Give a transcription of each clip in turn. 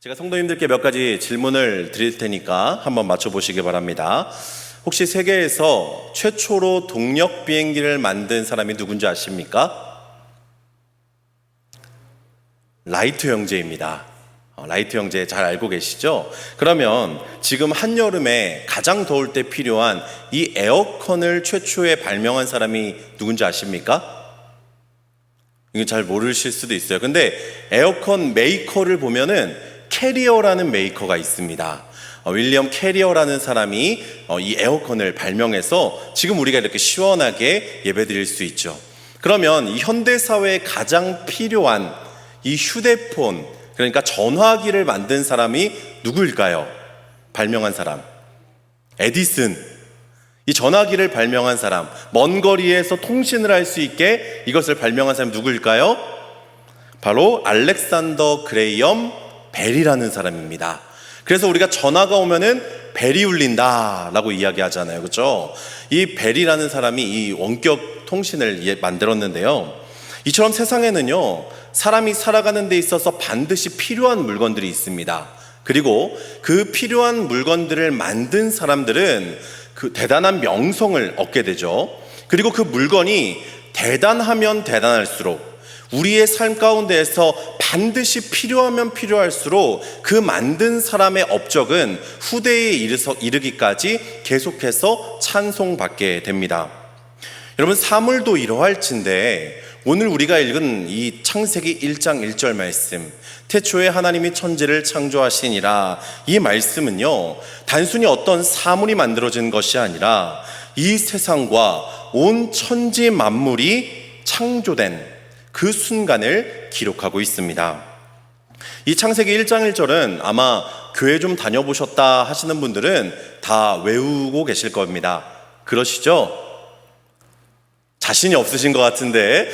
제가 성도님들께 몇 가지 질문을 드릴 테니까 한번 맞춰보시기 바랍니다. 혹시 세계에서 최초로 동력 비행기를 만든 사람이 누군지 아십니까? 라이트 형제입니다. 라이트 형제 잘 알고 계시죠? 그러면 지금 한여름에 가장 더울 때 필요한 이 에어컨을 최초에 발명한 사람이 누군지 아십니까? 이거 잘 모르실 수도 있어요. 근데 에어컨 메이커를 보면은 캐리어라는 메이커가 있습니다. 윌리엄 캐리어라는 사람이 이 에어컨을 발명해서 지금 우리가 이렇게 시원하게 예배드릴 수 있죠. 그러면 이 현대사회에 가장 필요한 이 휴대폰, 그러니까 전화기를 만든 사람이 누구일까요? 발명한 사람. 에디슨. 이 전화기를 발명한 사람, 먼 거리에서 통신을 할 수 있게 이것을 발명한 사람이 누구일까요? 바로 알렉산더 그레이엄 벨이라는 사람입니다. 그래서 우리가 전화가 오면은 벨이 울린다 라고 이야기하잖아요. 그렇죠? 이 벨이라는 사람이 이 원격 통신을 만들었는데요, 이처럼 세상에는요 사람이 살아가는 데 있어서 반드시 필요한 물건들이 있습니다. 그리고 그 필요한 물건들을 만든 사람들은 그 대단한 명성을 얻게 되죠. 그리고 그 물건이 대단하면 대단할수록 우리의 삶 가운데에서 반드시 필요하면 필요할수록 그 만든 사람의 업적은 후대에 이르기까지 계속해서 찬송받게 됩니다. 여러분, 사물도 이러할진데 오늘 우리가 읽은 이 창세기 1장 1절 말씀, 태초에 하나님이 천지를 창조하시니라, 이 말씀은요 단순히 어떤 사물이 만들어진 것이 아니라 이 세상과 온 천지 만물이 창조된 그 순간을 기록하고 있습니다. 이 창세기 1장 1절은 아마 교회 좀 다녀보셨다 하시는 분들은 다 외우고 계실 겁니다. 그러시죠? 자신이 없으신 것 같은데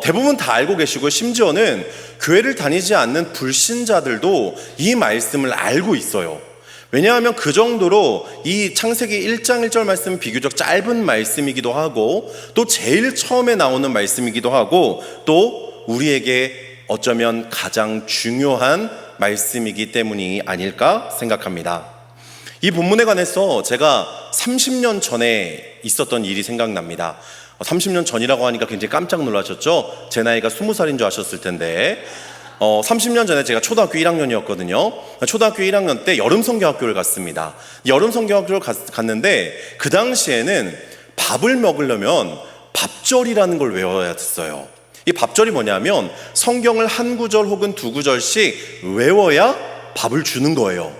대부분 다 알고 계시고, 심지어는 교회를 다니지 않는 불신자들도 이 말씀을 알고 있어요. 왜냐하면 그 정도로 이 창세기 1장 1절 말씀은 비교적 짧은 말씀이기도 하고, 또 제일 처음에 나오는 말씀이기도 하고, 또 우리에게 어쩌면 가장 중요한 말씀이기 때문이 아닐까 생각합니다. 이 본문에 관해서 제가 30년 전에 있었던 일이 생각납니다. 30년 전이라고 하니까 굉장히 깜짝 놀라셨죠? 제 나이가 20살인 줄 아셨을 텐데 30년 전에 제가 초등학교 1학년이었거든요. 초등학교 1학년 때 여름 성경학교를 갔습니다. 여름 성경학교를 갔는데 그 당시에는 밥을 먹으려면 밥절이라는 걸 외워야 했어요. 이 밥절이 뭐냐면 성경을 한 구절 혹은 두 구절씩 외워야 밥을 주는 거예요.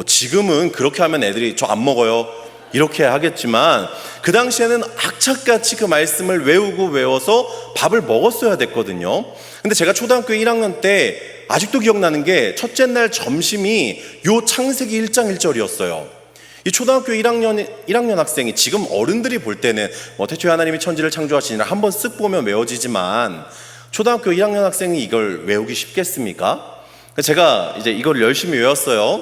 지금은 그렇게 하면 애들이 저 안 먹어요 이렇게 하겠지만, 그 당시에는 악착같이 그 말씀을 외워서 밥을 먹었어야 됐거든요. 근데 제가 초등학교 1학년 때 아직도 기억나는 게 첫째 날 점심이 요 창세기 1장 1절이었어요. 이 초등학교 1학년 학생이, 지금 어른들이 볼 때는 태초에 하나님이 천지를 창조하시니라 한번 쓱 보면 외워지지만, 초등학교 1학년 학생이 이걸 외우기 쉽겠습니까? 제가 이제 이걸 열심히 외웠어요.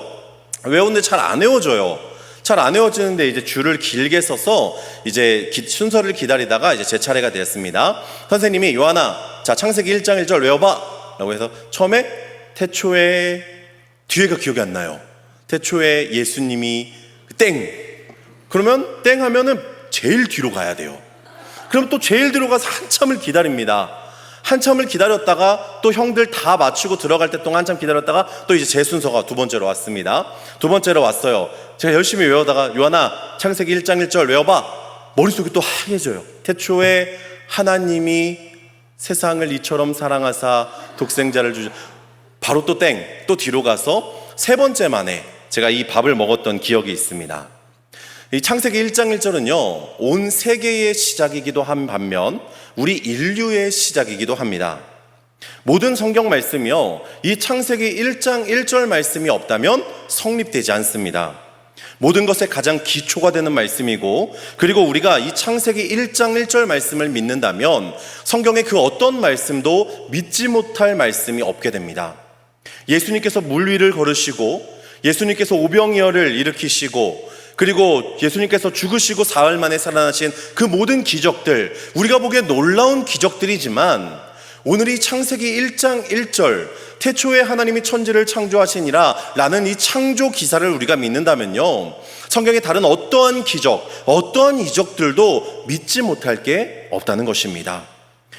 외웠는데 잘 안 외워져요. 잘 안 외워지는데 이제 줄을 길게 서서 이제 순서를 기다리다가 이제 제 차례가 됐습니다. 선생님이 요한아, 자 창세기 1장 1절 외워봐 라고 해서 처음에 태초에, 뒤에가 기억이 안 나요. 태초에 예수님이 땡, 그러면 땡 하면은 제일 뒤로 가야 돼요. 그럼 또 제일 뒤로 가서 한참을 기다립니다. 한참을 기다렸다가 또 형들 다 맞추고 들어갈 때 동안 한참 기다렸다가 또 이제 제 순서가 두 번째로 왔습니다. 두 번째로 왔어요. 제가 열심히 외우다가 요한아 창세기 1장 1절 외워봐. 머릿속이 또 하얘져요. 태초에 하나님이 세상을 이처럼 사랑하사 독생자를 주셔. 바로 또 땡, 또 뒤로 가서 세 번째 만에 제가 이 밥을 먹었던 기억이 있습니다. 이 창세기 1장 1절은요 온 세계의 시작이기도 한 반면 우리 인류의 시작이기도 합니다. 모든 성경 말씀이요 이 창세기 1장 1절 말씀이 없다면 성립되지 않습니다. 모든 것의 가장 기초가 되는 말씀이고, 그리고 우리가 이 창세기 1장 1절 말씀을 믿는다면 성경의 그 어떤 말씀도 믿지 못할 말씀이 없게 됩니다. 예수님께서 물 위를 걸으시고, 예수님께서 오병이어를 일으키시고, 그리고 예수님께서 죽으시고 사흘 만에 살아나신 그 모든 기적들, 우리가 보기에 놀라운 기적들이지만 오늘 이 창세기 1장 1절 태초에 하나님이 천지를 창조하시니라 라는 이 창조 기사를 우리가 믿는다면요, 성경의 다른 어떠한 기적, 어떠한 이적들도 믿지 못할 게 없다는 것입니다.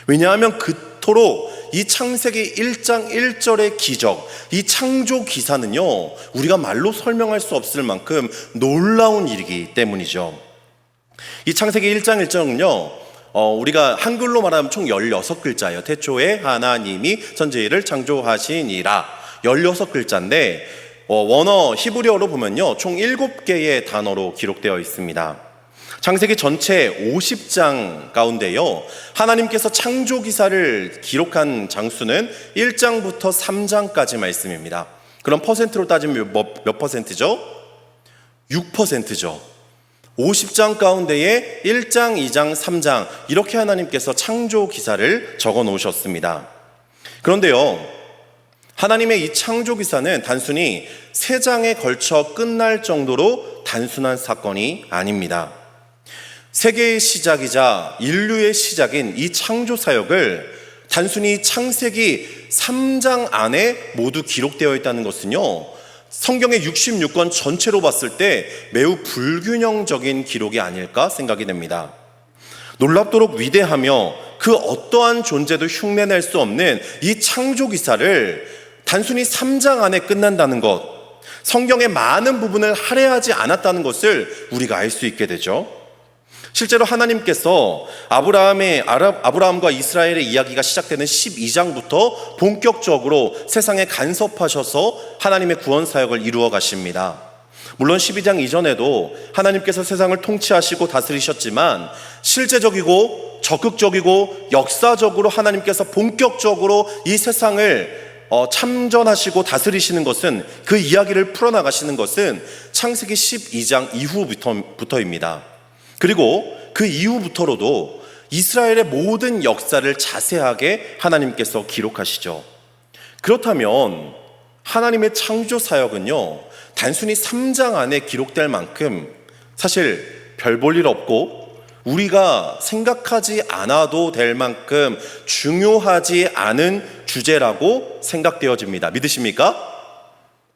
왜냐하면 그토록 이 창세기 1장 1절의 기적, 이 창조 기사는요, 우리가 말로 설명할 수 없을 만큼 놀라운 일이기 때문이죠. 이 창세기 1장 1절은요, 우리가 한글로 말하면 총 16글자예요. 태초에 하나님이 천지를 창조하시니라, 16글자인데 원어 히브리어로 보면요, 총 7개의 단어로 기록되어 있습니다. 창세기 전체 50장 가운데요, 하나님께서 창조 기사를 기록한 장수는 1장부터 3장까지 말씀입니다. 그럼 퍼센트로 따지면 몇 퍼센트죠? 6%죠. 50장 가운데에 1장, 2장, 3장 이렇게 하나님께서 창조 기사를 적어 놓으셨습니다. 그런데요, 하나님의 이 창조 기사는 단순히 3장에 걸쳐 끝날 정도로 단순한 사건이 아닙니다. 세계의 시작이자 인류의 시작인 이 창조 사역을 단순히 창세기 3장 안에 모두 기록되어 있다는 것은요, 성경의 66권 전체로 봤을 때 매우 불균형적인 기록이 아닐까 생각이 됩니다. 놀랍도록 위대하며 그 어떠한 존재도 흉내낼 수 없는 이 창조 기사를 단순히 3장 안에 끝난다는 것, 성경의 많은 부분을 할애하지 않았다는 것을 우리가 알 수 있게 되죠. 실제로 하나님께서 아브라함과 이스라엘의 이야기가 시작되는 12장부터 본격적으로 세상에 간섭하셔서 하나님의 구원 사역을 이루어 가십니다. 물론 12장 이전에도 하나님께서 세상을 통치하시고 다스리셨지만 실제적이고 적극적이고 역사적으로 하나님께서 본격적으로 이 세상을 참전하시고 다스리시는 것은, 그 이야기를 풀어나가시는 것은 창세기 12장 이후부터입니다. 그리고 그 이후부터로도 이스라엘의 모든 역사를 자세하게 하나님께서 기록하시죠. 그렇다면 하나님의 창조 사역은요, 단순히 3장 안에 기록될 만큼 사실 별 볼 일 없고 우리가 생각하지 않아도 될 만큼 중요하지 않은 주제라고 생각되어집니다. 믿으십니까?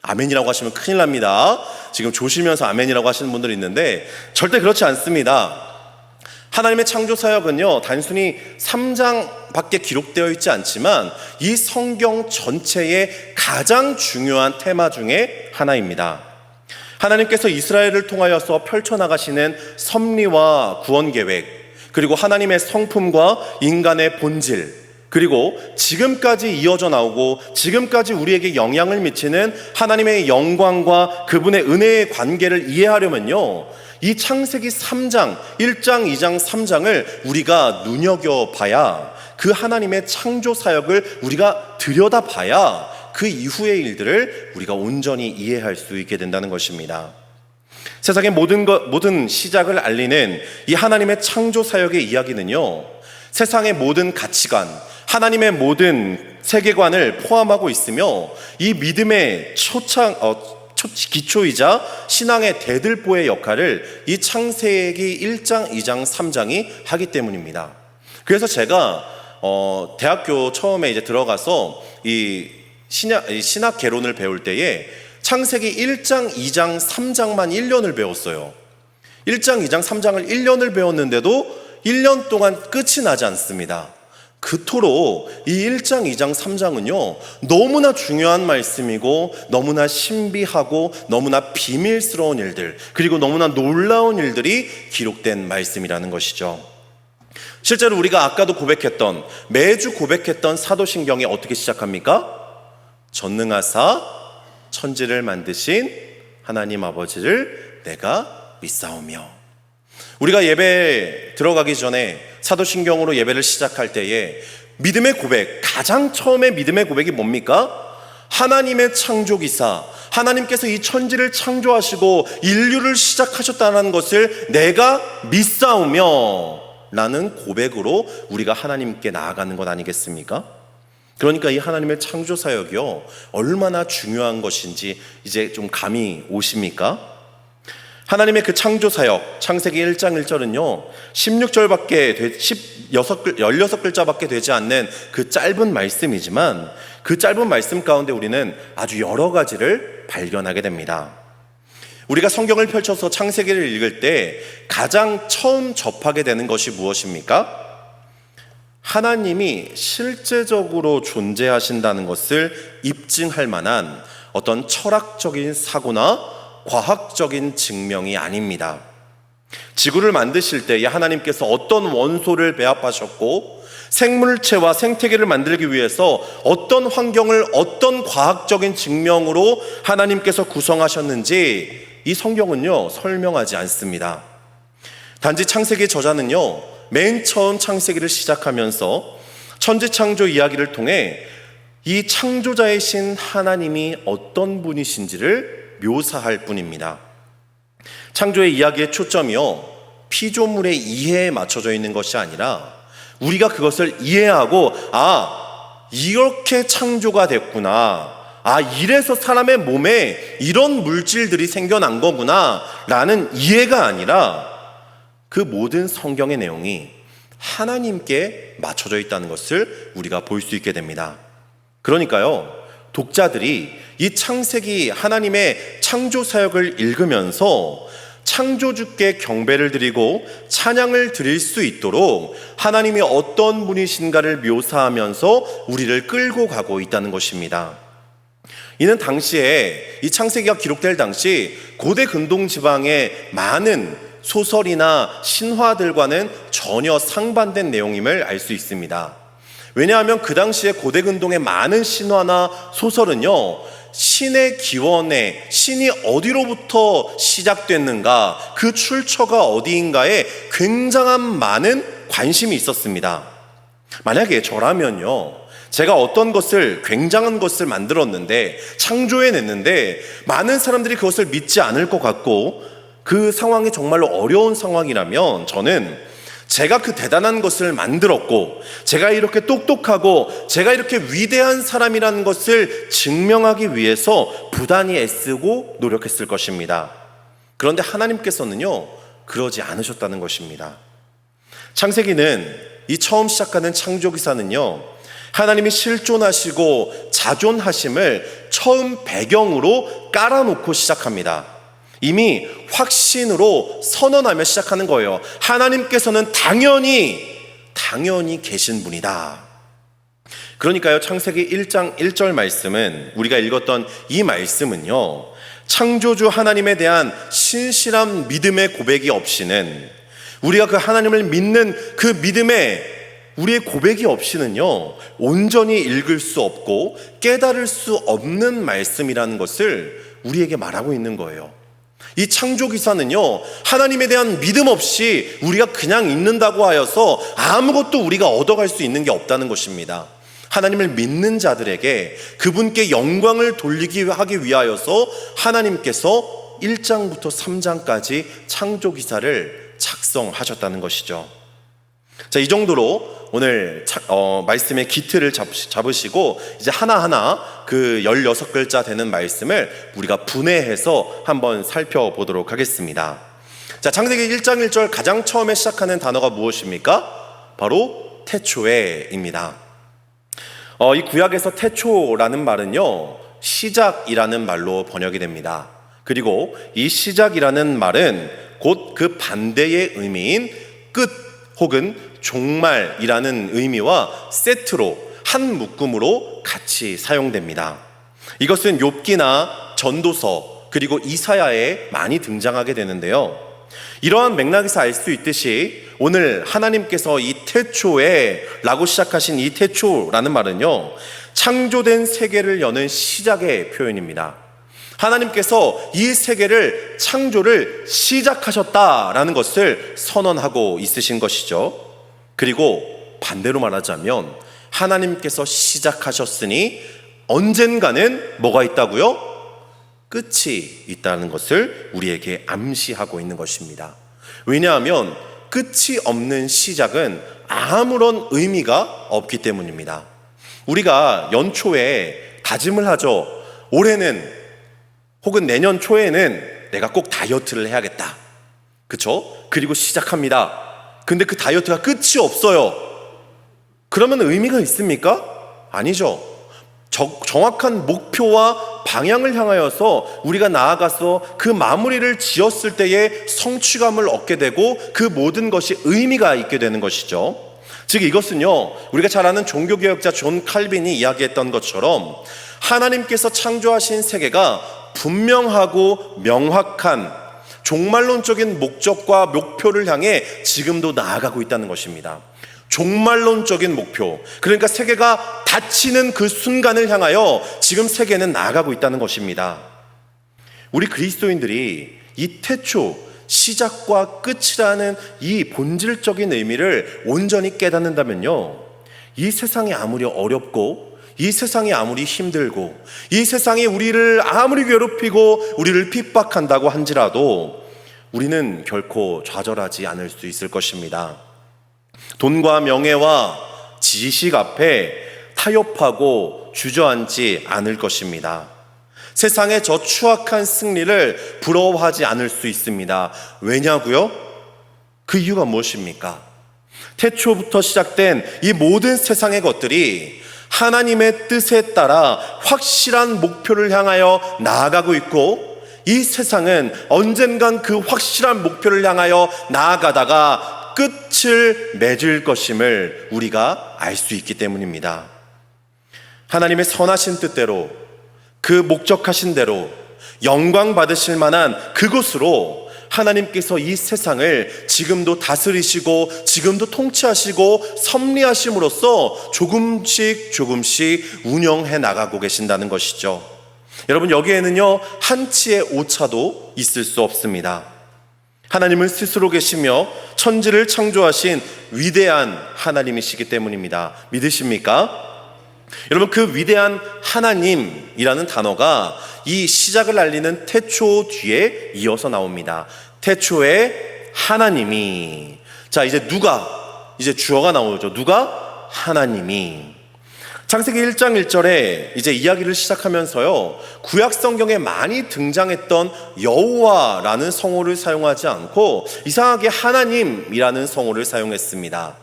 아멘이라고 하시면 큰일 납니다. 지금 조시면서 아멘이라고 하시는 분들이 있는데 절대 그렇지 않습니다. 하나님의 창조 사역은요, 단순히 3장밖에 기록되어 있지 않지만 이 성경 전체의 가장 중요한 테마 중에 하나입니다. 하나님께서 이스라엘을 통하여서 펼쳐나가시는 섭리와 구원 계획, 그리고 하나님의 성품과 인간의 본질, 그리고 지금까지 이어져 나오고 지금까지 우리에게 영향을 미치는 하나님의 영광과 그분의 은혜의 관계를 이해하려면요, 이 창세기 3장, 1장, 2장, 3장을 우리가 눈여겨봐야, 그 하나님의 창조 사역을 우리가 들여다봐야 그 이후의 일들을 우리가 온전히 이해할 수 있게 된다는 것입니다. 세상의 모든 시작을 알리는 이 하나님의 창조 사역의 이야기는요, 세상의 모든 가치관, 하나님의 모든 세계관을 포함하고 있으며 이 믿음의 기초이자 신앙의 대들보의 역할을 이 창세기 1장, 2장, 3장이 하기 때문입니다. 그래서 제가 대학교 처음에 이제 들어가서 이 신학 개론을 배울 때에 창세기 1장, 2장, 3장만 1년을 배웠어요. 1장, 2장, 3장을 1년을 배웠는데도 1년 동안 끝이 나지 않습니다. 그토록 이 1장, 2장, 3장은요 너무나 중요한 말씀이고 너무나 신비하고 너무나 비밀스러운 일들, 그리고 너무나 놀라운 일들이 기록된 말씀이라는 것이죠. 실제로 우리가 아까도 매주 고백했던 사도신경이 어떻게 시작합니까? 전능하사 천지를 만드신 하나님 아버지를 내가 믿사오며. 우리가 예배 들어가기 전에 사도신경으로 예배를 시작할 때에 믿음의 고백, 가장 처음에 믿음의 고백이 뭡니까? 하나님의 창조기사, 하나님께서 이 천지를 창조하시고 인류를 시작하셨다는 것을 내가 믿사오며 라는 고백으로 우리가 하나님께 나아가는 것 아니겠습니까? 그러니까 이 하나님의 창조 사역이요 얼마나 중요한 것인지 이제 좀 감이 오십니까? 하나님의 그 창조 사역, 창세기 1장 1절은요 16글자밖에 되지 않는 그 짧은 말씀이지만 그 짧은 말씀 가운데 우리는 아주 여러 가지를 발견하게 됩니다. 우리가 성경을 펼쳐서 창세기를 읽을 때 가장 처음 접하게 되는 것이 무엇입니까? 하나님이 실제적으로 존재하신다는 것을 입증할 만한 어떤 철학적인 사고나 과학적인 증명이 아닙니다. 지구를 만드실 때 하나님께서 어떤 원소를 배합하셨고 생물체와 생태계를 만들기 위해서 어떤 환경을 어떤 과학적인 증명으로 하나님께서 구성하셨는지 이 성경은요 설명하지 않습니다. 단지 창세기 저자는요 맨 처음 창세기를 시작하면서 천지창조 이야기를 통해 이 창조자이신 하나님이 어떤 분이신지를 묘사할 뿐입니다. 창조의 이야기의 초점이요 피조물의 이해에 맞춰져 있는 것이 아니라 우리가 그것을 이해하고 이렇게 창조가 됐구나, 이래서 사람의 몸에 이런 물질들이 생겨난 거구나 라는 이해가 아니라 그 모든 성경의 내용이 하나님께 맞춰져 있다는 것을 우리가 볼 수 있게 됩니다. 그러니까요 독자들이 이 창세기 하나님의 창조 사역을 읽으면서 창조주께 경배를 드리고 찬양을 드릴 수 있도록 하나님이 어떤 분이신가를 묘사하면서 우리를 끌고 가고 있다는 것입니다. 이는 당시에 이 창세기가 기록될 당시 고대 근동 지방의 많은 소설이나 신화들과는 전혀 상반된 내용임을 알 수 있습니다. 왜냐하면 그 당시에 고대 근동의 많은 신화나 소설은요 신의 기원에 신이 어디로부터 시작됐는가, 그 출처가 어디인가에 굉장한 많은 관심이 있었습니다. 만약에 저라면요 제가 어떤 것을 굉장한 것을 만들었는데 창조해냈는데 많은 사람들이 그것을 믿지 않을 것 같고 그 상황이 정말로 어려운 상황이라면 저는 제가 그 대단한 것을 만들었고 제가 이렇게 똑똑하고 제가 이렇게 위대한 사람이라는 것을 증명하기 위해서 부단히 애쓰고 노력했을 것입니다. 그런데 하나님께서는요 그러지 않으셨다는 것입니다. 창세기는 이 처음 시작하는 창조기사는요 하나님이 실존하시고 자존하심을 처음 배경으로 깔아놓고 시작합니다. 이미 확신으로 선언하며 시작하는 거예요. 하나님께서는 당연히 계신 분이다. 그러니까요 창세기 1장 1절 말씀은, 우리가 읽었던 이 말씀은요 창조주 하나님에 대한 신실한 믿음의 고백이 없이는, 우리가 그 하나님을 믿는 그 믿음에 우리의 고백이 없이는요 온전히 읽을 수 없고 깨달을 수 없는 말씀이라는 것을 우리에게 말하고 있는 거예요. 이 창조기사는요 하나님에 대한 믿음 없이 우리가 그냥 읽는다고 하여서 아무것도 우리가 얻어갈 수 있는 게 없다는 것입니다. 하나님을 믿는 자들에게 그분께 영광을 돌리기 하기 위하여서 하나님께서 1장부터 3장까지 창조기사를 작성하셨다는 것이죠. 자, 이 정도로 오늘 말씀의 기틀을 잡으시고 이제 하나하나 그 16글자 되는 말씀을 우리가 분해해서 한번 살펴보도록 하겠습니다. 자, 창세기 1장 1절 가장 처음에 시작하는 단어가 무엇입니까? 바로 태초에입니다. 이 구약에서 태초라는 말은요 시작이라는 말로 번역이 됩니다. 그리고 이 시작이라는 말은 곧 그 반대의 의미인 끝 혹은 종말이라는 의미와 세트로 한 묶음으로 같이 사용됩니다. 이것은 욥기나 전도서 그리고 이사야에 많이 등장하게 되는데요, 이러한 맥락에서 알 수 있듯이 오늘 하나님께서 이 태초에 라고 시작하신 이 태초라는 말은요 창조된 세계를 여는 시작의 표현입니다. 하나님께서 이 세계를 창조를 시작하셨다라는 것을 선언하고 있으신 것이죠. 그리고 반대로 말하자면 하나님께서 시작하셨으니 언젠가는 뭐가 있다고요? 끝이 있다는 것을 우리에게 암시하고 있는 것입니다. 왜냐하면 끝이 없는 시작은 아무런 의미가 없기 때문입니다. 우리가 연초에 다짐을 하죠. 올해는 혹은 내년 초에는 내가 꼭 다이어트를 해야겠다. 그쵸? 그리고 시작합니다. 근데 그 다이어트가 끝이 없어요. 그러면 의미가 있습니까? 아니죠. 정확한 목표와 방향을 향하여서 우리가 나아가서 그 마무리를 지었을 때에 성취감을 얻게 되고 그 모든 것이 의미가 있게 되는 것이죠. 즉 이것은요, 우리가 잘 아는 종교개혁자 존 칼빈이 이야기했던 것처럼 하나님께서 창조하신 세계가 분명하고 명확한 종말론적인 목적과 목표를 향해 지금도 나아가고 있다는 것입니다. 종말론적인 목표, 그러니까 세계가 닫히는 그 순간을 향하여 지금 세계는 나아가고 있다는 것입니다. 우리 그리스도인들이 이 태초, 시작과 끝이라는 이 본질적인 의미를 온전히 깨닫는다면요, 이 세상이 아무리 어렵고 이 세상이 아무리 힘들고 이 세상이 우리를 아무리 괴롭히고 우리를 핍박한다고 한지라도 우리는 결코 좌절하지 않을 수 있을 것입니다. 돈과 명예와 지식 앞에 타협하고 주저앉지 않을 것입니다. 세상의 저 추악한 승리를 부러워하지 않을 수 있습니다. 왜냐고요? 그 이유가 무엇입니까? 태초부터 시작된 이 모든 세상의 것들이 하나님의 뜻에 따라 확실한 목표를 향하여 나아가고 있고, 이 세상은 언젠간 그 확실한 목표를 향하여 나아가다가 끝을 맺을 것임을 우리가 알 수 있기 때문입니다. 하나님의 선하신 뜻대로, 그 목적하신 대로 영광 받으실 만한 그곳으로 하나님께서 이 세상을 지금도 다스리시고 지금도 통치하시고 섭리하심으로써 조금씩 운영해 나가고 계신다는 것이죠. 여러분, 여기에는요 한치의 오차도 있을 수 없습니다. 하나님은 스스로 계시며 천지를 창조하신 위대한 하나님이시기 때문입니다. 믿으십니까? 여러분, 그 위대한 하나님이라는 단어가 이 시작을 알리는 태초 뒤에 이어서 나옵니다. 태초에 하나님이. 자, 이제 주어가 나오죠. 누가? 하나님이. 창세기 1장 1절에 이제 이야기를 시작하면서요, 구약 성경에 많이 등장했던 여호와라는 성호를 사용하지 않고 이상하게 하나님이라는 성호를 사용했습니다.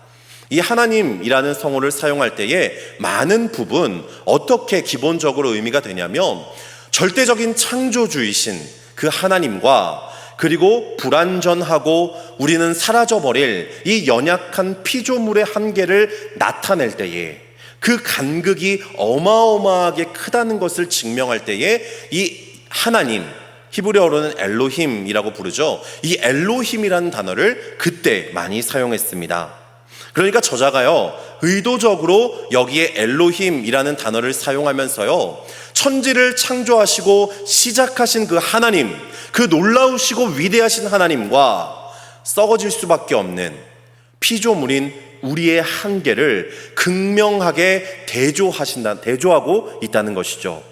이 하나님이라는 성호를 사용할 때에 많은 부분 어떻게 기본적으로 의미가 되냐면, 절대적인 창조주이신 그 하나님과 그리고 불완전하고 우리는 사라져버릴 이 연약한 피조물의 한계를 나타낼 때에 그 간극이 어마어마하게 크다는 것을 증명할 때에 이 하나님, 히브리어로는 엘로힘이라고 부르죠. 이 엘로힘이라는 단어를 그때 많이 사용했습니다. 그러니까 저자가요, 의도적으로 여기에 엘로힘이라는 단어를 사용하면서요, 천지를 창조하시고 시작하신 그 하나님, 그 놀라우시고 위대하신 하나님과 썩어질 수밖에 없는 피조물인 우리의 한계를 극명하게 대조하고 있다는 것이죠.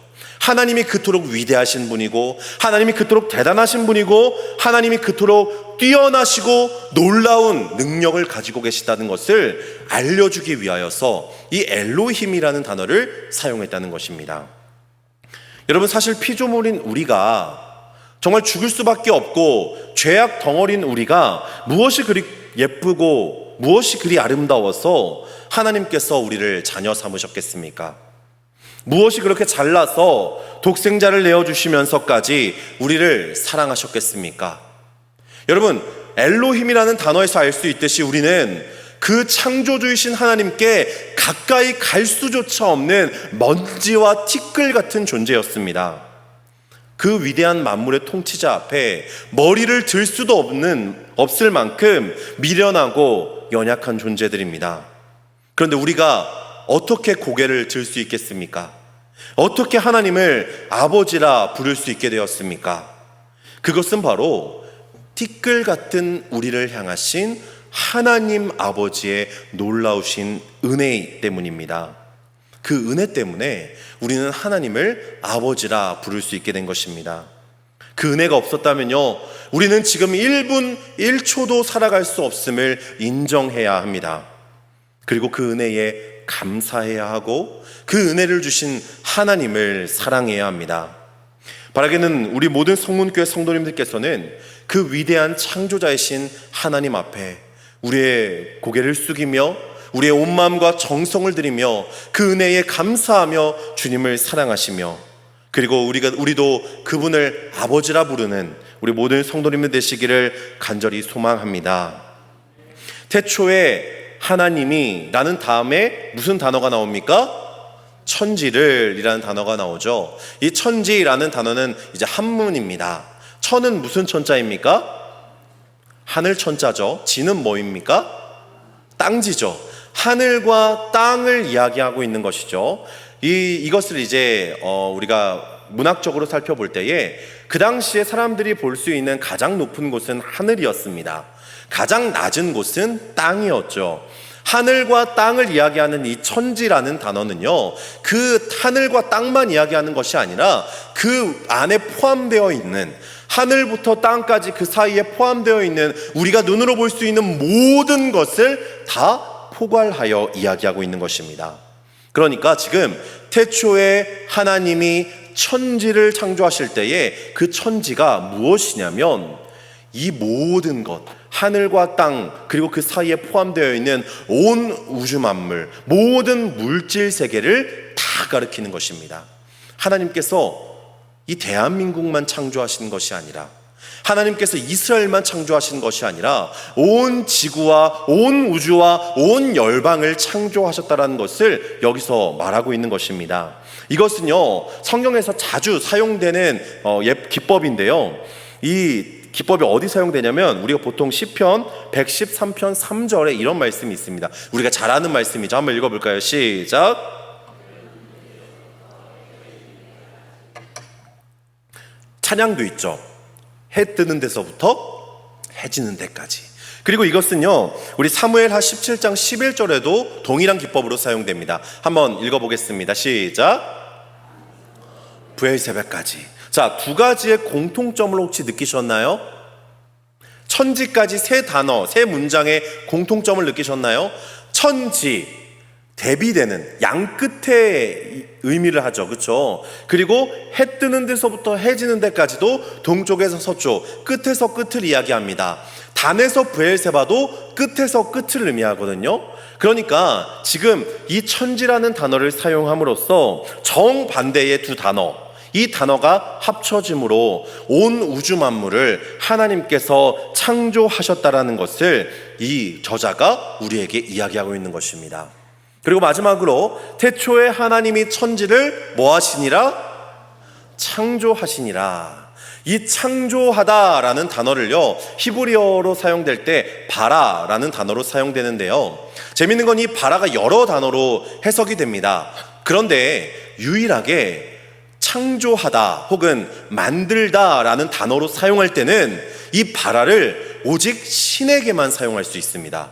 하나님이 그토록 위대하신 분이고, 하나님이 그토록 대단하신 분이고, 하나님이 그토록 뛰어나시고 놀라운 능력을 가지고 계시다는 것을 알려주기 위하여서 이 엘로힘이라는 단어를 사용했다는 것입니다. 여러분, 사실 피조물인 우리가 정말 죽을 수밖에 없고 죄악 덩어리인 우리가 무엇이 그리 예쁘고 무엇이 그리 아름다워서 하나님께서 우리를 자녀 삼으셨겠습니까? 무엇이 그렇게 잘나서 독생자를 내어주시면서까지 우리를 사랑하셨겠습니까? 여러분, 엘로힘이라는 단어에서 알 수 있듯이 우리는 그 창조주이신 하나님께 가까이 갈 수조차 없는 먼지와 티끌 같은 존재였습니다. 그 위대한 만물의 통치자 앞에 머리를 들 수도 없을 만큼 미련하고 연약한 존재들입니다. 그런데 우리가 어떻게 고개를 들 수 있겠습니까? 어떻게 하나님을 아버지라 부를 수 있게 되었습니까? 그것은 바로 티끌 같은 우리를 향하신 하나님 아버지의 놀라우신 은혜 때문입니다. 그 은혜 때문에 우리는 하나님을 아버지라 부를 수 있게 된 것입니다. 그 은혜가 없었다면요, 우리는 지금 1분 1초도 살아갈 수 없음을 인정해야 합니다. 그리고 그 은혜에 감사해야 하고 그 은혜를 주신 하나님을 사랑해야 합니다. 바라기는 우리 모든 성문교회 성도님들께서는 그 위대한 창조자이신 하나님 앞에 우리의 고개를 숙이며 우리의 온 마음과 정성을 들이며 그 은혜에 감사하며 주님을 사랑하시며, 그리고 우리도 그분을 아버지라 부르는 우리 모든 성도님들 되시기를 간절히 소망합니다. 태초에 하나님이 라는 다음에 무슨 단어가 나옵니까? 천지를 이라는 단어가 나오죠. 이 천지라는 단어는 이제 한문입니다. 천은 무슨 천자입니까? 하늘 천자죠. 지는 뭐입니까? 땅지죠. 하늘과 땅을 이야기하고 있는 것이죠. 이것을 이제 우리가 문학적으로 살펴볼 때에 그 당시에 사람들이 볼 수 있는 가장 높은 곳은 하늘이었습니다. 가장 낮은 곳은 땅이었죠. 하늘과 땅을 이야기하는 이 천지라는 단어는요, 그 하늘과 땅만 이야기하는 것이 아니라 그 안에 포함되어 있는, 하늘부터 땅까지 그 사이에 포함되어 있는 우리가 눈으로 볼 수 있는 모든 것을 다 포괄하여 이야기하고 있는 것입니다. 그러니까 지금 태초에 하나님이 천지를 창조하실 때에 그 천지가 무엇이냐면 이 모든 것, 하늘과 땅, 그리고 그 사이에 포함되어 있는 온 우주 만물, 모든 물질 세계를 다 가리키는 것입니다. 하나님께서 이 대한민국만 창조하신 것이 아니라, 하나님께서 이스라엘만 창조하신 것이 아니라 온 지구와 온 우주와 온 열방을 창조하셨다는 것을 여기서 말하고 있는 것입니다. 이것은요, 성경에서 자주 사용되는 기법인데요, 이 기법이 어디 사용되냐면 우리가 보통 시편 113편 3절에 이런 말씀이 있습니다. 우리가 잘 아는 말씀이죠. 한번 읽어볼까요? 시작. 찬양도 있죠. 해 뜨는 데서부터 해 지는 데까지. 그리고 이것은요, 우리 사무엘하 17장 11절에도 동일한 기법으로 사용됩니다. 한번 읽어보겠습니다. 시작. 부엘세바까지. 자, 두 가지의 공통점을 혹시 느끼셨나요? 천지까지 세 단어, 세 문장의 공통점을 느끼셨나요? 천지, 대비되는 양 끝에 의미를 하죠. 그렇죠? 그리고 해 뜨는 데서부터 해 지는 데까지도 동쪽에서 서쪽, 끝에서 끝을 이야기합니다. 단에서 브엘세바도 끝에서 끝을 의미하거든요. 그러니까 지금 이 천지라는 단어를 사용함으로써 정반대의 두 단어, 이 단어가 합쳐짐으로 온 우주 만물을 하나님께서 창조하셨다라는 것을 이 저자가 우리에게 이야기하고 있는 것입니다. 그리고 마지막으로 태초에 하나님이 천지를 뭐 하시니라? 창조하시니라. 이 창조하다라는 단어를요, 히브리어로 사용될 때 바라라는 단어로 사용되는데요, 재밌는 건 이 바라가 여러 단어로 해석이 됩니다. 그런데 유일하게 창조하다 혹은 만들다라는 단어로 사용할 때는 이 바라를 오직 신에게만 사용할 수 있습니다.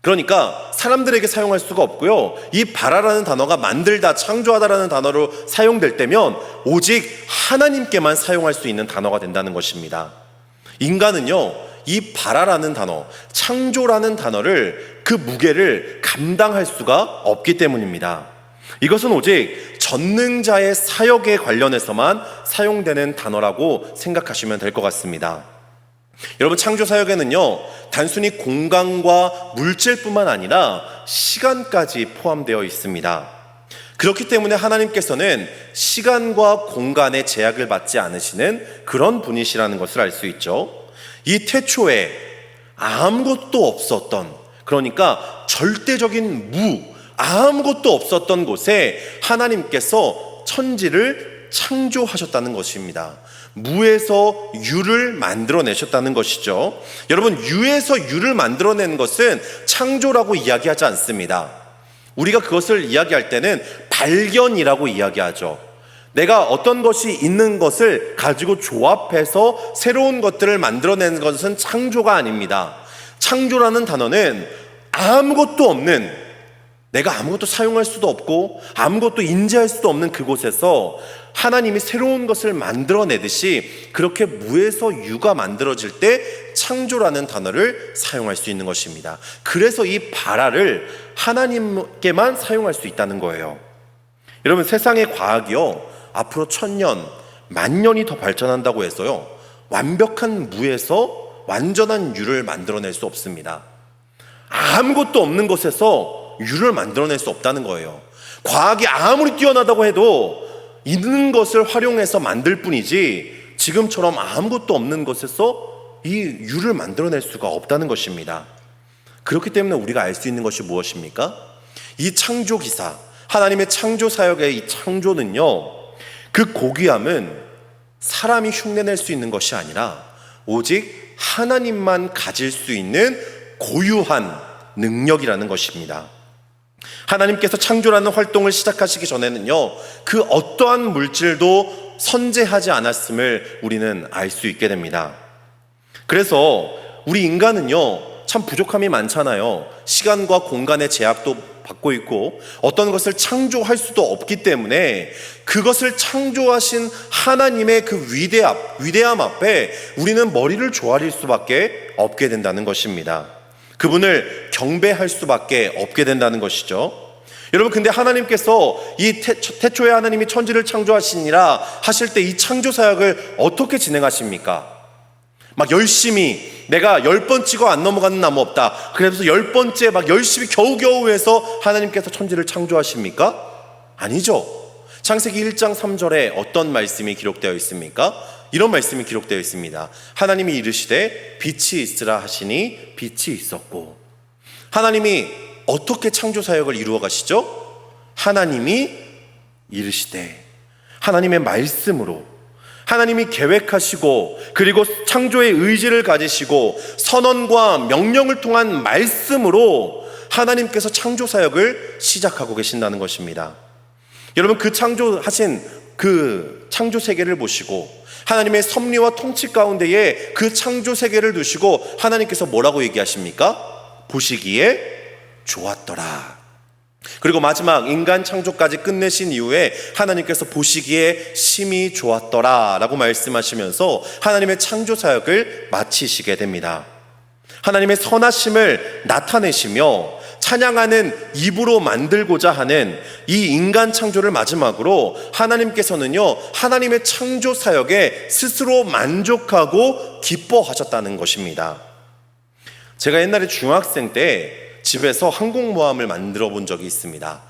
그러니까 사람들에게 사용할 수가 없고요, 이 바라라는 단어가 만들다, 창조하다라는 단어로 사용될 때면 오직 하나님께만 사용할 수 있는 단어가 된다는 것입니다. 인간은요, 이 바라라는 단어, 창조라는 단어를, 그 무게를 감당할 수가 없기 때문입니다. 이것은 오직 전능자의 사역에 관련해서만 사용되는 단어라고 생각하시면 될 것 같습니다. 여러분, 창조 사역에는요, 단순히 공간과 물질뿐만 아니라 시간까지 포함되어 있습니다. 그렇기 때문에 하나님께서는 시간과 공간의 제약을 받지 않으시는 그런 분이시라는 것을 알 수 있죠. 이 태초에 아무것도 없었던, 그러니까 절대적인 아무것도 없었던 곳에 하나님께서 천지를 창조하셨다는 것입니다. 무에서 유를 만들어내셨다는 것이죠. 여러분, 유에서 유를 만들어낸 것은 창조라고 이야기하지 않습니다. 우리가 그것을 이야기할 때는 발견이라고 이야기하죠. 내가 어떤 것이 있는 것을 가지고 조합해서 새로운 것들을 만들어내는 것은 창조가 아닙니다. 창조라는 단어는 아무것도 없는, 내가 아무것도 사용할 수도 없고 아무것도 인지할 수도 없는 그곳에서 하나님이 새로운 것을 만들어내듯이, 그렇게 무에서 유가 만들어질 때 창조라는 단어를 사용할 수 있는 것입니다. 그래서 이 바라를 하나님께만 사용할 수 있다는 거예요. 여러분, 세상의 과학이요, 앞으로 1000년, 만년이 더 발전한다고 해서요, 완벽한 무에서 완전한 유를 만들어낼 수 없습니다. 아무것도 없는 것에서 유를 만들어낼 수 없다는 거예요. 과학이 아무리 뛰어나다고 해도 있는 것을 활용해서 만들 뿐이지 지금처럼 아무것도 없는 것에서 이 유를 만들어낼 수가 없다는 것입니다. 그렇기 때문에 우리가 알 수 있는 것이 무엇입니까? 이 창조 기사, 하나님의 창조 사역의 이 창조는요, 그 고귀함은 사람이 흉내낼 수 있는 것이 아니라 오직 하나님만 가질 수 있는 고유한 능력이라는 것입니다. 하나님께서 창조라는 활동을 시작하시기 전에는요, 그 어떠한 물질도 선재하지 않았음을 우리는 알 수 있게 됩니다. 그래서 우리 인간은요, 참 부족함이 많잖아요. 시간과 공간의 제약도 받고 있고 어떤 것을 창조할 수도 없기 때문에 그것을 창조하신 하나님의 그 위대함 앞에 우리는 머리를 조아릴 수밖에 없게 된다는 것입니다. 그분을 경배할 수밖에 없게 된다는 것이죠. 여러분, 근데 하나님께서 이 태초에 하나님이 천지를 창조하시니라 하실 때 이 창조 사역을 어떻게 진행하십니까? 막 열심히 내가 10번 찍어 안 넘어가는 나무 없다, 그래서 10번째 막 열심히 겨우겨우 해서 하나님께서 천지를 창조하십니까? 아니죠. 창세기 1장 3절에 어떤 말씀이 기록되어 있습니까? 이런 말씀이 기록되어 있습니다. 하나님이 이르시되 빛이 있으라 하시니 빛이 있었고. 하나님이 어떻게 창조 사역을 이루어 가시죠? 하나님이 이르시되, 하나님의 말씀으로, 하나님이 계획하시고 그리고 창조의 의지를 가지시고 선언과 명령을 통한 말씀으로 하나님께서 창조 사역을 시작하고 계신다는 것입니다. 여러분, 그 창조하신 그 창조 세계를 보시고 하나님의 섭리와 통치 가운데에 그 창조 세계를 두시고 하나님께서 뭐라고 얘기하십니까? 보시기에 좋았더라. 그리고 마지막 인간 창조까지 끝내신 이후에 하나님께서 보시기에 심히 좋았더라 라고 말씀하시면서 하나님의 창조 사역을 마치시게 됩니다. 하나님의 선하심을 나타내시며 찬양하는 입으로 만들고자 하는 이 인간 창조를 마지막으로 하나님께서는요, 하나님의 창조 사역에 스스로 만족하고 기뻐하셨다는 것입니다. 제가 옛날에 중학생 때 집에서 항공모함을 만들어 본 적이 있습니다.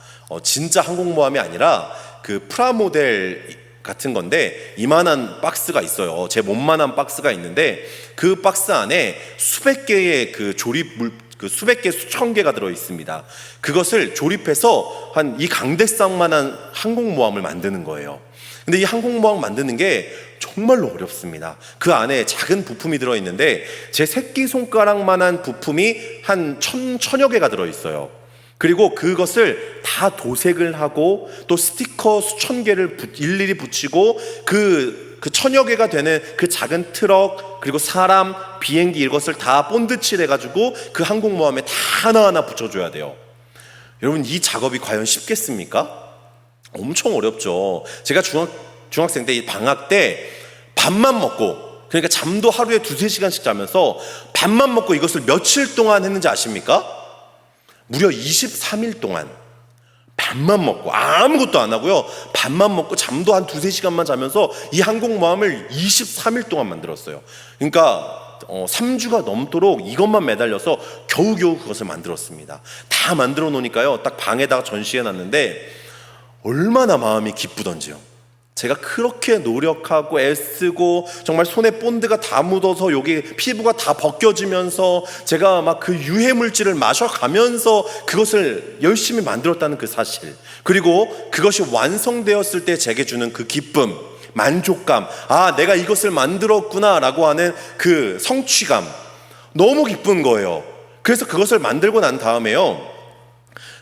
진짜 항공모함이 아니라 그 프라모델 같은 건데 이만한 박스가 있어요. 제 몸만한 박스가 있는데 그 박스 안에 수백 개의 그 조립물, 그 수백 개, 수천 개가 들어 있습니다. 그것을 조립해서 한 이 강대상만한 항공모함을 만드는 거예요. 근데 이 항공모함 만드는 게 정말로 어렵습니다. 그 안에 작은 부품이 들어있는데 제 새끼손가락만한 부품이 한 천여 개가 들어있어요. 그리고 그것을 다 도색을 하고 또 스티커 수천 개를 일일이 붙이고 그 천여 개가 되는 그 작은 트럭, 그리고 사람, 비행기, 이것을 다 본드칠 해가지고 그 항공모함에 다 하나하나 붙여줘야 돼요. 여러분, 이 작업이 과연 쉽겠습니까? 엄청 어렵죠. 제가 중학생 때 방학 때 밥만 먹고, 그러니까 잠도 하루에 2-3시간씩 자면서 밥만 먹고 이것을 며칠 동안 했는지 아십니까? 무려 23일 동안 밥만 먹고 아무것도 안 하고요, 밥만 먹고 잠도 한 2-3시간만 자면서 이 항공모함을 23일 동안 만들었어요. 그러니까 3주가 넘도록 이것만 매달려서 겨우겨우 그것을 만들었습니다. 다 만들어 놓으니까요, 딱 방에다가 전시해 놨는데 얼마나 마음이 기쁘던지요. 제가 그렇게 노력하고 애쓰고 정말 손에 본드가 다 묻어서 여기 피부가 다 벗겨지면서 제가 막 그 유해 물질을 마셔가면서 그것을 열심히 만들었다는 그 사실, 그리고 그것이 완성되었을 때 제게 주는 그 기쁨, 만족감, 아, 내가 이것을 만들었구나 라고 하는 그 성취감, 너무 기쁜 거예요. 그래서 그것을 만들고 난 다음에요,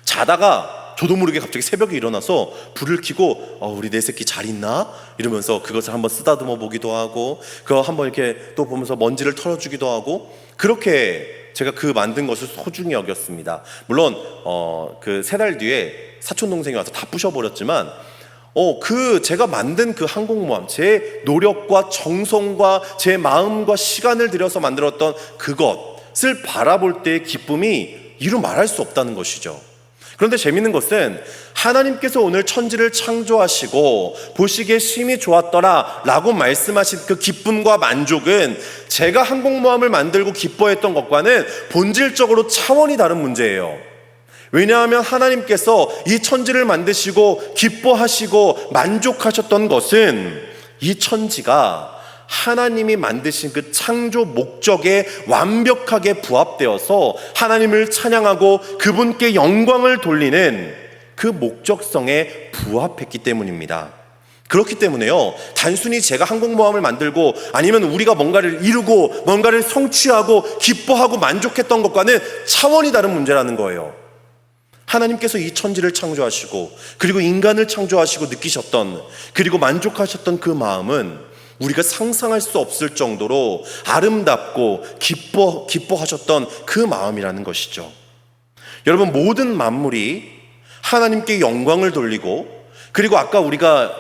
자다가 저도 모르게 갑자기 새벽에 일어나서 불을 켜고 우리 내 새끼 잘 있나? 이러면서 그것을 한번 쓰다듬어 보기도 하고, 그거 한번 이렇게 또 보면서 먼지를 털어주기도 하고, 그렇게 제가 그 만든 것을 소중히 여겼습니다. 물론 그 3달 뒤에 사촌 동생이 와서 다 부셔버렸지만 그 제가 만든 그 항공모함, 제 노력과 정성과 제 마음과 시간을 들여서 만들었던 그것을 바라볼 때의 기쁨이 이루 말할 수 없다는 것이죠. 그런데 재밌는 것은 하나님께서 오늘 천지를 창조하시고 보시기에 심히 좋았더라 라고 말씀하신 그 기쁨과 만족은 제가 항공모함을 만들고 기뻐했던 것과는 본질적으로 차원이 다른 문제예요. 왜냐하면 하나님께서 이 천지를 만드시고 기뻐하시고 만족하셨던 것은 이 천지가 하나님이 만드신 그 창조 목적에 완벽하게 부합되어서 하나님을 찬양하고 그분께 영광을 돌리는 그 목적성에 부합했기 때문입니다. 그렇기 때문에요, 단순히 제가 항공모함을 만들고 아니면 우리가 뭔가를 이루고 뭔가를 성취하고 기뻐하고 만족했던 것과는 차원이 다른 문제라는 거예요. 하나님께서 이 천지를 창조하시고 그리고 인간을 창조하시고 느끼셨던, 그리고 만족하셨던 그 마음은 우리가 상상할 수 없을 정도로 아름답고 기뻐하셨던 그 마음이라는 것이죠. 여러분, 모든 만물이 하나님께 영광을 돌리고, 그리고 아까 우리가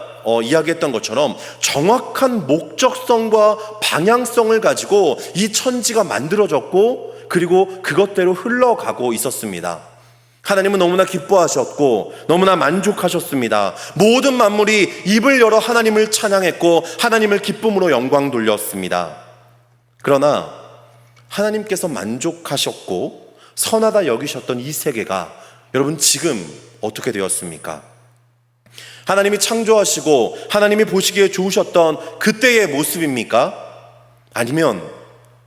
이야기했던 것처럼 정확한 목적성과 방향성을 가지고 이 천지가 만들어졌고, 그리고 그것대로 흘러가고 있었습니다. 하나님은 너무나 기뻐하셨고 너무나 만족하셨습니다. 모든 만물이 입을 열어 하나님을 찬양했고 하나님을 기쁨으로 영광 돌렸습니다. 그러나 하나님께서 만족하셨고 선하다 여기셨던 이 세계가 여러분 지금 어떻게 되었습니까? 하나님이 창조하시고 하나님이 보시기에 좋으셨던 그때의 모습입니까? 아니면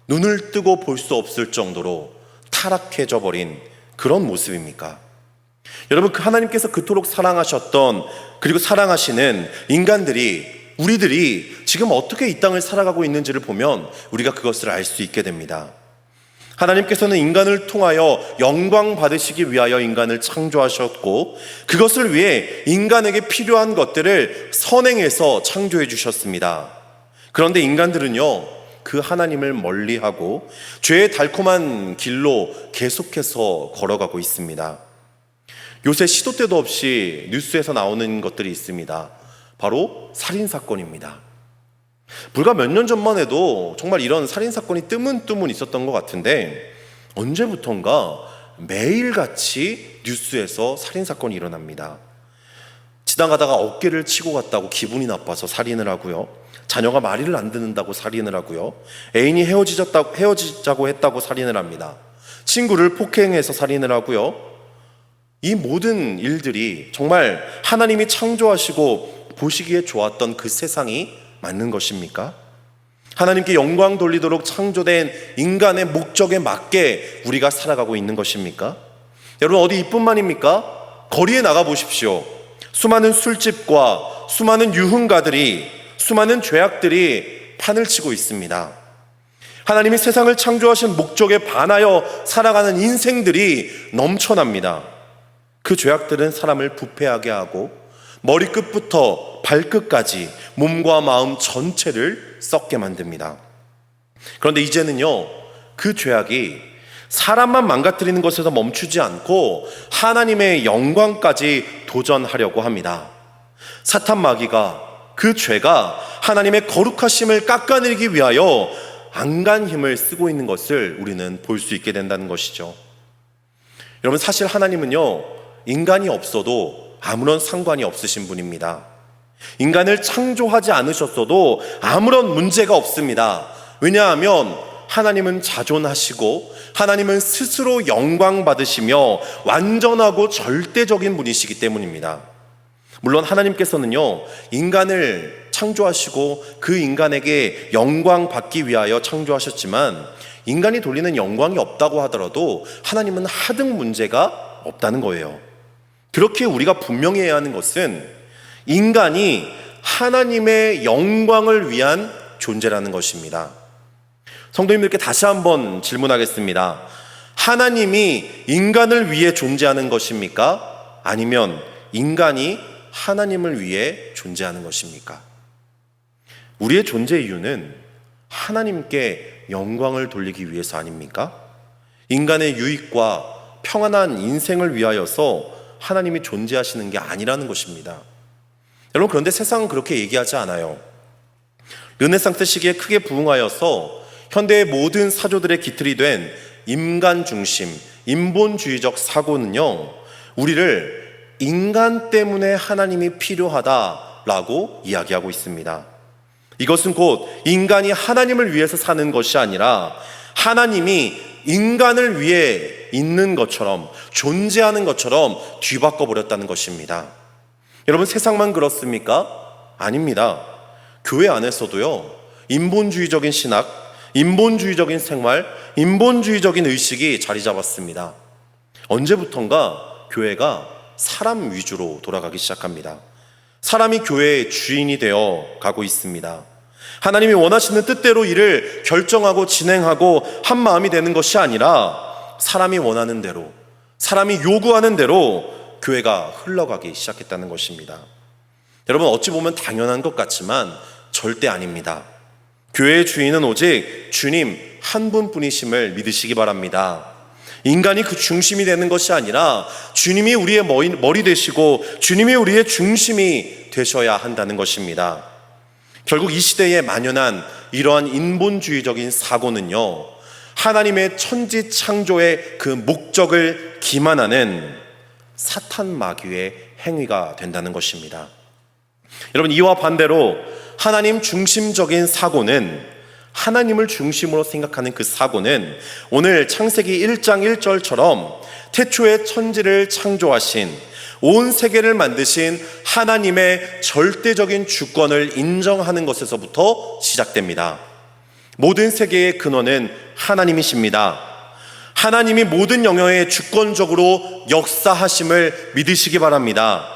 눈을 뜨고 볼 수 없을 정도로 타락해져 버린 그런 모습입니까? 여러분, 하나님께서 그토록 사랑하셨던, 그리고 사랑하시는 인간들이, 우리들이 지금 어떻게 이 땅을 살아가고 있는지를 보면 우리가 그것을 알 수 있게 됩니다. 하나님께서는 인간을 통하여 영광 받으시기 위하여 인간을 창조하셨고 그것을 위해 인간에게 필요한 것들을 선행해서 창조해 주셨습니다. 그런데 인간들은요, 그 하나님을 멀리하고 죄의 달콤한 길로 계속해서 걸어가고 있습니다. 요새 시도 때도 없이 뉴스에서 나오는 것들이 있습니다. 바로 살인사건입니다. 불과 몇 년 전만 해도 정말 이런 살인사건이 뜨문뜨문 있었던 것 같은데 언제부턴가 매일같이 뉴스에서 살인사건이 일어납니다. 지나가다가 어깨를 치고 갔다고 기분이 나빠서 살인을 하고요, 자녀가 말을 안 듣는다고 살인을 하고요, 애인이 헤어지자고 했다고 살인을 합니다. 친구를 폭행해서 살인을 하고요. 이 모든 일들이 정말 하나님이 창조하시고 보시기에 좋았던 그 세상이 맞는 것입니까? 하나님께 영광 돌리도록 창조된 인간의 목적에 맞게 우리가 살아가고 있는 것입니까? 여러분, 어디 이뿐만입니까? 거리에 나가 보십시오. 수많은 술집과 수많은 유흥가들이, 수많은 죄악들이 판을 치고 있습니다. 하나님이 세상을 창조하신 목적에 반하여 살아가는 인생들이 넘쳐납니다. 그 죄악들은 사람을 부패하게 하고 머리끝부터 발끝까지 몸과 마음 전체를 썩게 만듭니다. 그런데 이제는요, 그 죄악이 사람만 망가뜨리는 것에서 멈추지 않고 하나님의 영광까지 도전하려고 합니다. 사탄 마귀가, 그 죄가 하나님의 거룩하심을 깎아내리기 위하여 안간 힘을 쓰고 있는 것을 우리는 볼 수 있게 된다는 것이죠. 여러분, 사실 하나님은요, 인간이 없어도 아무런 상관이 없으신 분입니다. 인간을 창조하지 않으셨어도 아무런 문제가 없습니다. 왜냐하면 하나님은 자존하시고 하나님은 스스로 영광 받으시며 완전하고 절대적인 분이시기 때문입니다. 물론 하나님께서는요, 인간을 창조하시고 그 인간에게 영광 받기 위하여 창조하셨지만 인간이 돌리는 영광이 없다고 하더라도 하나님은 하등 문제가 없다는 거예요. 그렇게 우리가 분명히 해야 하는 것은 인간이 하나님의 영광을 위한 존재라는 것입니다. 성도님들께 다시 한번 질문하겠습니다. 하나님이 인간을 위해 존재하는 것입니까? 아니면 인간이 하나님을 위해 존재하는 것입니까? 우리의 존재 이유는 하나님께 영광을 돌리기 위해서 아닙니까? 인간의 유익과 평안한 인생을 위하여서 하나님이 존재하시는 게 아니라는 것입니다. 여러분, 그런데 세상은 그렇게 얘기하지 않아요. 르네상스 시기에 크게 부흥하여서 현대의 모든 사조들의 기틀이 된 인간 중심, 인본주의적 사고는요, 우리를 인간 때문에 하나님이 필요하다라고 이야기하고 있습니다. 이것은 곧 인간이 하나님을 위해서 사는 것이 아니라 하나님이 인간을 위해 있는 것처럼, 존재하는 것처럼 뒤바꿔 버렸다는 것입니다. 여러분, 세상만 그렇습니까? 아닙니다. 교회 안에서도요, 인본주의적인 신학, 인본주의적인 생활, 인본주의적인 의식이 자리 잡았습니다. 언제부턴가 교회가 사람 위주로 돌아가기 시작합니다. 사람이 교회의 주인이 되어 가고 있습니다. 하나님이 원하시는 뜻대로 일을 결정하고 진행하고 한 마음이 되는 것이 아니라 사람이 원하는 대로, 사람이 요구하는 대로 교회가 흘러가기 시작했다는 것입니다. 여러분, 어찌 보면 당연한 것 같지만 절대 아닙니다. 교회의 주인은 오직 주님 한 분뿐이심을 믿으시기 바랍니다. 인간이 그 중심이 되는 것이 아니라 주님이 우리의 머리 되시고 주님이 우리의 중심이 되셔야 한다는 것입니다. 결국 이 시대에 만연한 이러한 인본주의적인 사고는요, 하나님의 천지 창조의 그 목적을 기만하는 사탄 마귀의 행위가 된다는 것입니다. 여러분, 이와 반대로 하나님 중심적인 사고는, 하나님을 중심으로 생각하는 그 사고는 오늘 창세기 1장 1절처럼 태초에 천지를 창조하신, 온 세계를 만드신 하나님의 절대적인 주권을 인정하는 것에서부터 시작됩니다. 모든 세계의 근원은 하나님이십니다. 하나님이 모든 영역에 주권적으로 역사하심을 믿으시기 바랍니다.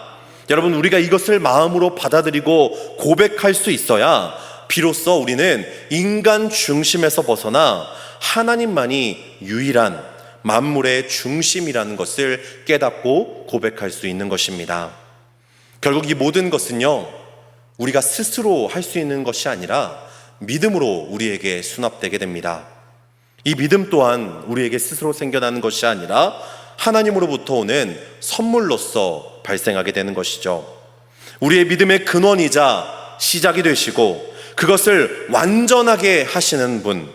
여러분, 우리가 이것을 마음으로 받아들이고 고백할 수 있어야 비로소 우리는 인간 중심에서 벗어나 하나님만이 유일한 만물의 중심이라는 것을 깨닫고 고백할 수 있는 것입니다. 결국 이 모든 것은요, 우리가 스스로 할 수 있는 것이 아니라 믿음으로 우리에게 수납되게 됩니다. 이 믿음 또한 우리에게 스스로 생겨나는 것이 아니라 하나님으로부터 오는 선물로서 발생하게 되는 것이죠. 우리의 믿음의 근원이자 시작이 되시고 그것을 완전하게 하시는 분,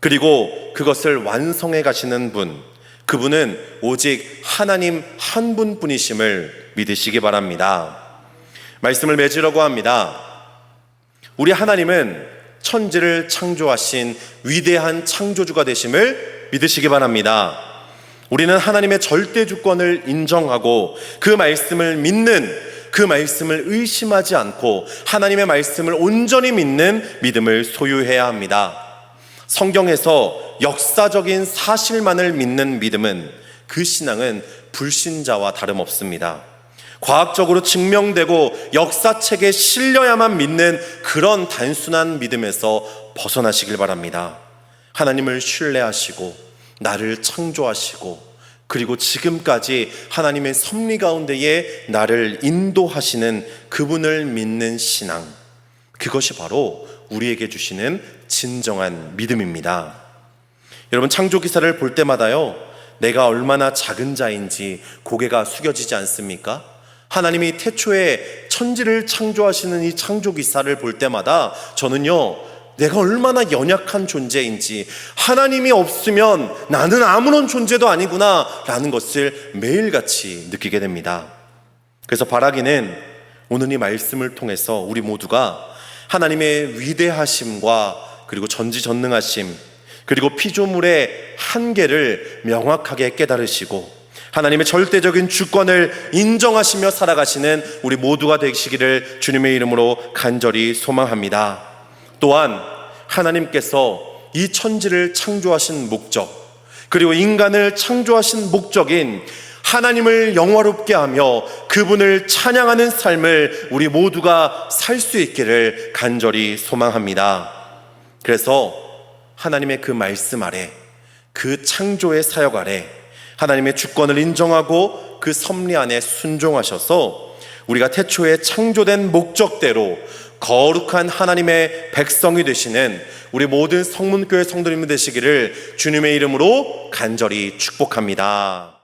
그리고 그것을 완성해 가시는 분, 그분은 오직 하나님 한 분뿐이심을 믿으시기 바랍니다. 말씀을 맺으려고 합니다. 우리 하나님은 천지를 창조하신 위대한 창조주가 되심을 믿으시기 바랍니다. 우리는 하나님의 절대 주권을 인정하고 그 말씀을 믿는, 그 말씀을 의심하지 않고 하나님의 말씀을 온전히 믿는 믿음을 소유해야 합니다. 성경에서 역사적인 사실만을 믿는 믿음은, 그 신앙은 불신자와 다름없습니다. 과학적으로 증명되고 역사책에 실려야만 믿는 그런 단순한 믿음에서 벗어나시길 바랍니다. 하나님을 신뢰하시고 나를 창조하시고 그리고 지금까지 하나님의 섭리 가운데에 나를 인도하시는 그분을 믿는 신앙, 그것이 바로 우리에게 주시는 진정한 믿음입니다. 여러분, 창조 기사를 볼 때마다요, 내가 얼마나 작은 자인지 고개가 숙여지지 않습니까? 하나님이 태초에 천지를 창조하시는 이 창조 기사를 볼 때마다 저는요, 내가 얼마나 연약한 존재인지, 하나님이 없으면 나는 아무런 존재도 아니구나 라는 것을 매일같이 느끼게 됩니다. 그래서 바라기는 오늘 이 말씀을 통해서 우리 모두가 하나님의 위대하심과 그리고 전지전능하심, 그리고 피조물의 한계를 명확하게 깨달으시고 하나님의 절대적인 주권을 인정하시며 살아가시는 우리 모두가 되시기를 주님의 이름으로 간절히 소망합니다. 또한 하나님께서 이 천지를 창조하신 목적, 그리고 인간을 창조하신 목적인 하나님을 영화롭게 하며 그분을 찬양하는 삶을 우리 모두가 살 수 있기를 간절히 소망합니다. 그래서 하나님의 그 말씀 아래, 그 창조의 사역 아래 하나님의 주권을 인정하고 그 섭리 안에 순종하셔서 우리가 태초에 창조된 목적대로 거룩한 하나님의 백성이 되시는 우리 모든 성문교회 성도님 되시기를 주님의 이름으로 간절히 축복합니다.